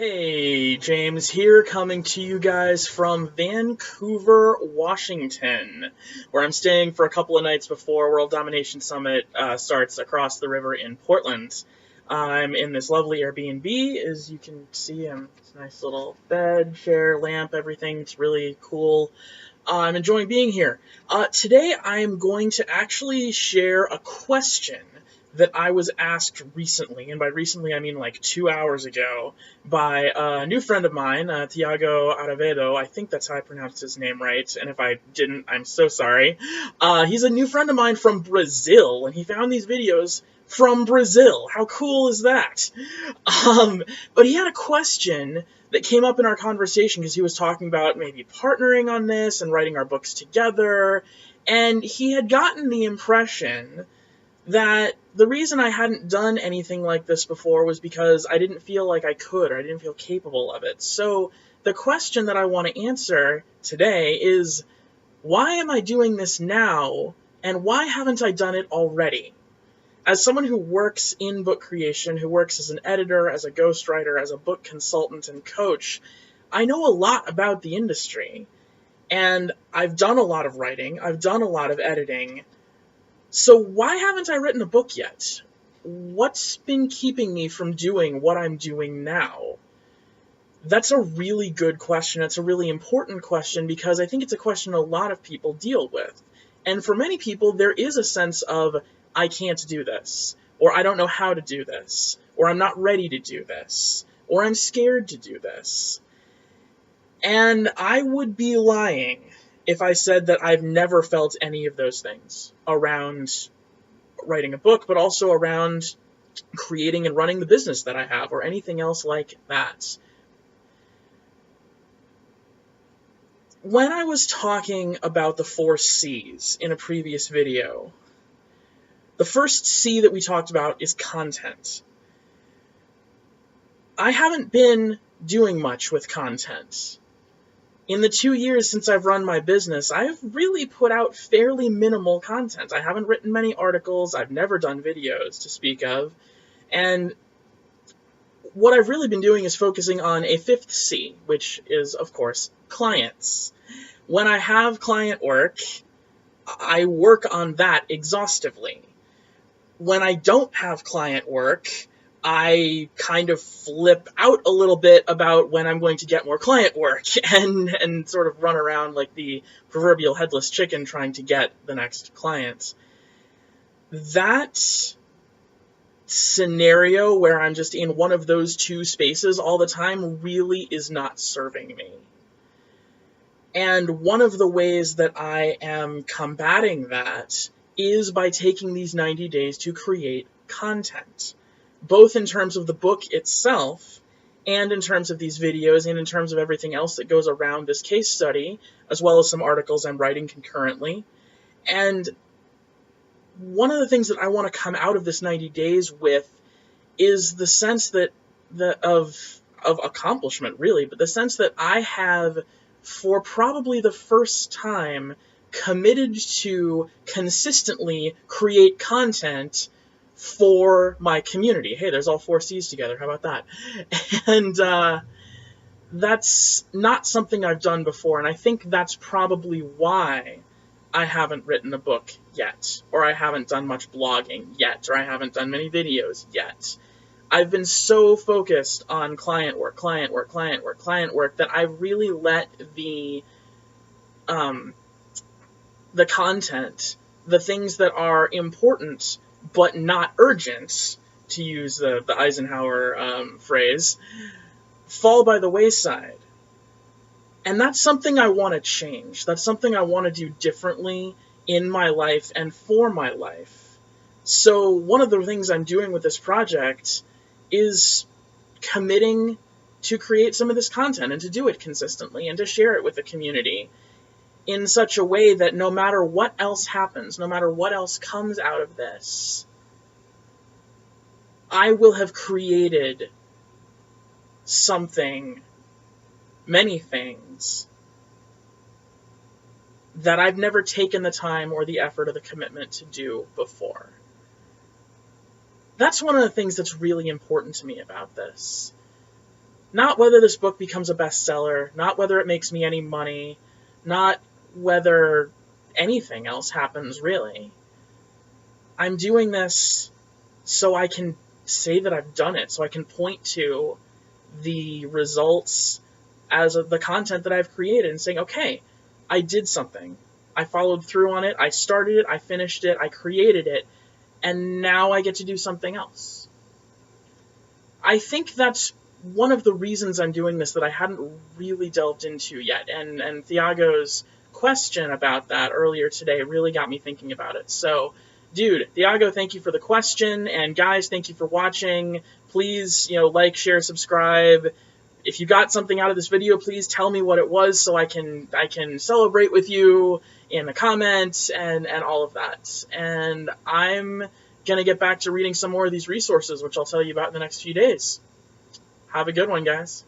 Hey, James here, coming to you guys from Vancouver, Washington, where I'm staying for a couple of nights before World Domination Summit starts across the river in Portland. I'm in this lovely Airbnb. As you can see, it's a nice little bed, chair, lamp, everything. It's really cool. I'm enjoying being here. Today I am going to actually share a question that I was asked recently, and by recently I mean like 2 hours ago, by a new friend of mine, Tiago Aravedo. I think that's how I pronounced his name right, and if I didn't, I'm so sorry. He's a new friend of mine from Brazil, and he found these videos from Brazil. How cool is that? But he had a question that came up in our conversation because he was talking about maybe partnering on this and writing our books together, and he had gotten the impression that the reason I hadn't done anything like this before was because I didn't feel like I could, or I didn't feel capable of it. So the question that I want to answer today is, why am I doing this now, and why haven't I done it already? As someone who works in book creation, who works as an editor, as a ghostwriter, as a book consultant and coach, I know a lot about the industry. And I've done a lot of writing, I've done a lot of editing. So why haven't I written a book yet? What's been keeping me from doing what I'm doing now? That's a really good question. It's a really important question because I think it's a question a lot of people deal with. And for many people, there is a sense of, I can't do this, or I don't know how to do this, or I'm not ready to do this, or I'm scared to do this. And I would be lying if I said that I've never felt any of those things around writing a book, but also around creating and running the business that I have, or anything else like that. When I was talking about the 4 C's in a previous video, the first C that we talked about is content. I haven't been doing much with content. In the 2 years since I've run my business, I've really put out fairly minimal content. I haven't written many articles, I've never done videos to speak of, and what I've really been doing is focusing on a 5th C, which is, of course, clients. When I have client work, I work on that exhaustively. When I don't have client work, I kind of flip out a little bit about when I'm going to get more client work and sort of run around like the proverbial headless chicken trying to get the next client. That scenario where I'm just in one of those 2 spaces all the time really is not serving me. And one of the ways that I am combating that is by taking these 90 days to create content, both in terms of the book itself and in terms of these videos and in terms of everything else that goes around this case study, as well as some articles I'm writing concurrently. And one of the things that I want to come out of this 90 days with is the sense that of accomplishment, really, but the sense that I have, for probably the first time, committed to consistently create content for my community. Hey, there's all 4 C's together. How about that? And that's not something I've done before, and I think that's probably why I haven't written a book yet, or I haven't done much blogging yet, or I haven't done many videos yet. I've been so focused on client work that I really let the content, the things that are important but not urgent, to use the Eisenhower phrase, fall by the wayside. And that's something I want to change. That's something I want to do differently in my life and for my life. So one of the things I'm doing with this project is committing to create some of this content and to do it consistently and to share it with the community in such a way that no matter what else happens, no matter what else comes out of this, I will have created something, many things, that I've never taken the time or the effort or the commitment to do before. That's one of the things that's really important to me about this. Not whether this book becomes a bestseller, not whether it makes me any money, not whether anything else happens, really. I'm doing this so I can say that I've done it, so I can point to the results as of the content that I've created and saying, okay, I did something. I followed through on it, I started it, I finished it, I created it, and now I get to do something else. I think that's one of the reasons I'm doing this that I hadn't really delved into yet, and Thiago's question about that earlier today really got me thinking about it. So, dude, Thiago, thank you for the question, and guys, thank you for watching. Please, like, share, subscribe. If you got something out of this video, please tell me what it was so I can celebrate with you in the comments and all of that. And I'm going to get back to reading some more of these resources, which I'll tell you about in the next few days. Have a good one, guys.